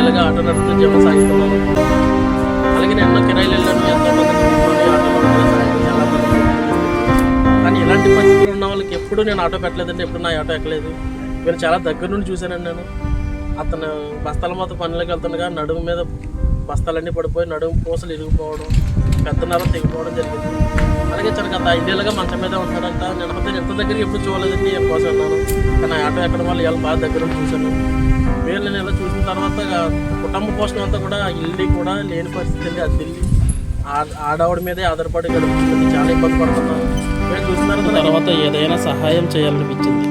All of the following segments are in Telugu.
ఇన్నేళ్ళుగా ఆటో నడుపుతూ జీవనం సాగిస్తున్నాను. అలాగే నేను ఎన్నో కిరాయిలు వెళ్ళాను, ఎంతోమంది ఆటోలో సాయం చాలా మంది. కానీ ఇలాంటి పరిస్థితులు ఉన్న వాళ్ళకి ఎప్పుడు నేను ఆటో పెట్టలేదండి, ఎప్పుడు నా ఆటో ఎక్కలేదు. వీళ్ళు చాలా దగ్గర నుండి చూశానండి నేను. అతను బస్తాల మొత్తం పనులకు వెళ్తుండగా నడుము మీద బస్తాలన్నీ పడిపోయి నడుము పూసలు ఇరిగిపోవడం, పెద్ద నరం తెగిపోవడం జరిగింది. అలాగే తనకు అంత 5 ఏళ్ళుగా మంచం మీద ఉంటాడంట. నేను అతను ఎంత దగ్గరికి ఎప్పుడు చూడలేదండి, కోసం అన్నాను. కానీ ఆటో ఎక్కడం వల్ల ఇవాళ బాగా దగ్గర నుండి చూశాను. వీళ్ళు నేను ఇలా చూసిన తర్వాత కుటుంబ పోషణ అంతా కూడా ఇల్లు కూడా లేని పరిస్థితి అండి. అది ఇల్లు ఆడవాడి మీదే ఆధారపడి గడుపుతుంది. చాలా ఇబ్బంది పడుతున్నాను. వీళ్ళు చూసిన తర్వాత ఏదైనా సహాయం చేయాలనిపించింది.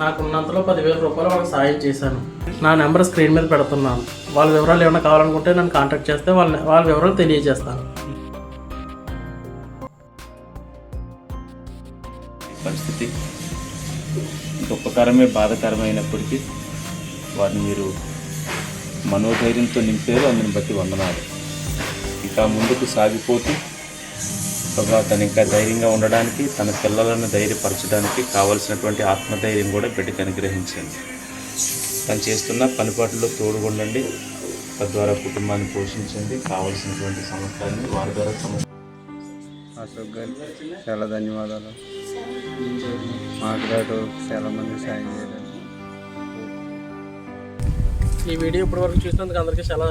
నాకున్నంతలో 10,000 రూపాయలు వాళ్ళకి సాయం చేశాను. నా నెంబర్ స్క్రీన్ మీద పెడుతున్నాను. వాళ్ళ వివరాలు ఏమైనా కావాలనుకుంటే నన్ను కాంటాక్ట్ చేస్తే వాళ్ళ వివరాలు తెలియజేస్తాను. పరిస్థితి దుఃఖకరమే, బాధాకరమైనప్పటికీ వారిని మీరు మనోధైర్యంతో నింపారు. అందుని బట్టి వందనాలు. ఇంకా ముందుకు సాగిపోతూ తను ఇంకా ధైర్యంగా ఉండడానికి, తన పిల్లలను ధైర్యపరచడానికి కావలసినటువంటి ఆత్మధైర్యం కూడా బిడ్డకి అనుగ్రహించండి. తను చేస్తున్న పనిపాట్లలో తోడుగుండండి. తద్వారా కుటుంబాన్ని పోషించండి. కావలసినటువంటి సమస్యలని వారి ద్వారా అశోక్ గారికి చాలా ధన్యవాదాలు. మాకు చాలా మంది సాయం చేయలేదు. ఈ వీడియో ఇప్పటివరకు చూసినందుకు అందరికీ చాలా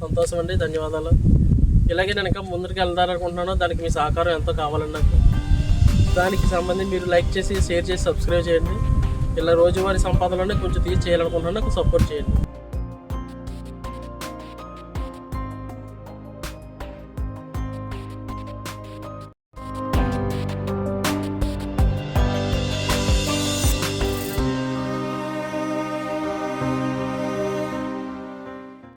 సంతోషం అండి. ధన్యవాదాలు. ఇలాగే నేను ఇంకా ముందుకు వెళ్దారనుకుంటున్నాను. దానికి మీ సహకారం ఎంతో కావాలండి నాకు. దానికి సంబంధించి మీరు లైక్ చేసి, షేర్ చేసి, సబ్స్క్రైబ్ చేయండి. ఇలా రోజువారీ సంపాదనలోనే కొంచెం తీసి చేయాలనుకుంటున్నాను. నాకు సపోర్ట్ చేయండి.